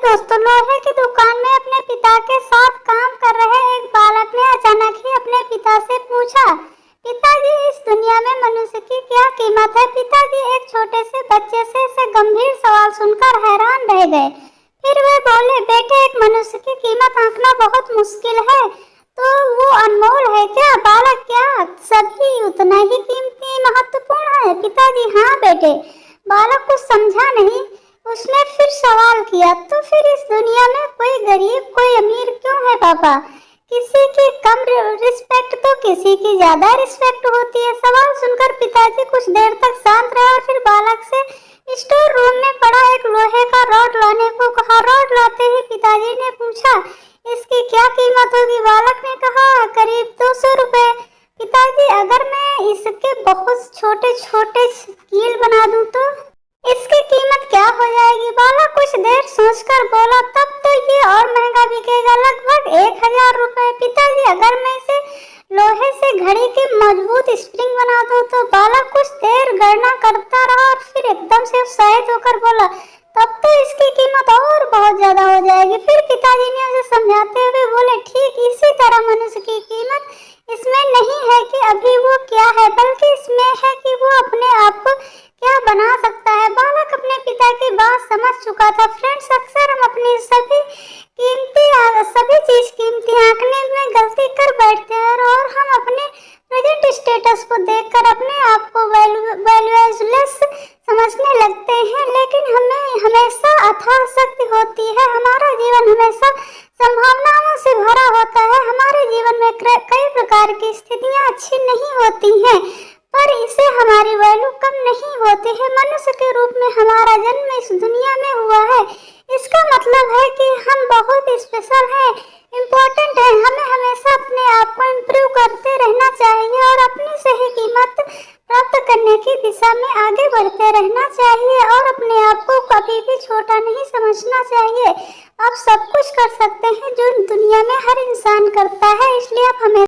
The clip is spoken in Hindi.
दोस्तों, लोहे की दुकान में अपने पिता के साथ काम कर रहे एक बालक ने अचानक ही अपने पिता से पूछा, पिताजी, इस दुनिया में मनुष्य की क्या कीमत है? पिताजी एक छोटे से बच्चे से ऐसे गंभीर सवाल सुनकर हैरान रह गए। फिर वे बोले, बेटे, एक मनुष्य की कीमत आंकना बहुत मुश्किल है, तो वो अनमोल है क्या? बालक, क्या सभी उतना ही कीमती महत्वपूर्ण है? पिताजी, हाँ बेटे। बालक कुछ समझा नहीं। उसने फिर सवाल किया, तो फिर इस दुनिया में कोई गरीब कोई अमीर क्यों है पापा? किसी की कम रिस्पेक्ट तो किसी की ज्यादा रिस्पेक्ट होती है। सवाल सुनकर पिताजी कुछ देर तक शांत रहे और फिर बालक से स्टोर रूम में पड़ा एक लोहे का रॉड लाने को कहा। रॉड लाते ही पिताजी ने पूछा, इसकी क्या कीमत होगी? बालक ने कहा, करीब 200 रुपए। पिताजी, अगर मैं इसके बहुत छोटे छोटे कील बना दूं तो इसकी कीमत क्या हो जाएगी? बालक कुछ देर सोचकर बोला, तब तो ये और महंगा बिकेगा, लगभग 1000 रुपए। पिताजी, अगर मैं इसे लोहे से घड़ी की मजबूत स्प्रिंग बना दूं तो? बालक कुछ देर गणना करता रहा और फिर एकदम से उत्साहित होकर बोला, तब तो इसकी कीमत और बहुत ज्यादा हो जाएगी। फिर पिताजी ने उसे समझाते हुए बोले, ठीक इसी तरह मनुष्य की कीमत इसमें नहीं है कि अभी वो क्या है, बल्कि इसमें है कि वो अपने आप को क्या बना सकता है। बालक अपने पिता की बात समझ चुका था। फ्रेंड्स, अक्सर हम अपनी सभी चीज कीमती आंकने में गलती कर बैठते हैं और हम अपने प्रेजेंट स्टेटस को देखकर अपने आप को वैल्यूलेस समझने लगते हैं, लेकिन हमें हमेशा अथाह शक्ति होती है। हमारा जीवन हमेशा संभावनाओं से भरा होता है। हमारे जीवन में कई प्रकार की स्थितियां अच्छी नहीं होती हैं, पर इसे हमारी वैल्यू कम नहीं होती है। मनुष्य के रूप में हमारा जन्म इस दुनिया में हुआ है, इसका मतलब है कि हम बहुत स्पेशल हैं, इम्पोर्टेंट हैं। हमें हमेशा अपने आप को इम्प्रूव करते रहना चाहिए और अपनी सही कीमत प्राप्त करने की दिशा में आगे बढ़ते रहना चाहिए और अपने आप को कभी भी छोटा नहीं समझना चाहिए। आप सब कुछ कर सकते हैं जो दुनिया में हर इंसान करता है, इसलिए आप हमें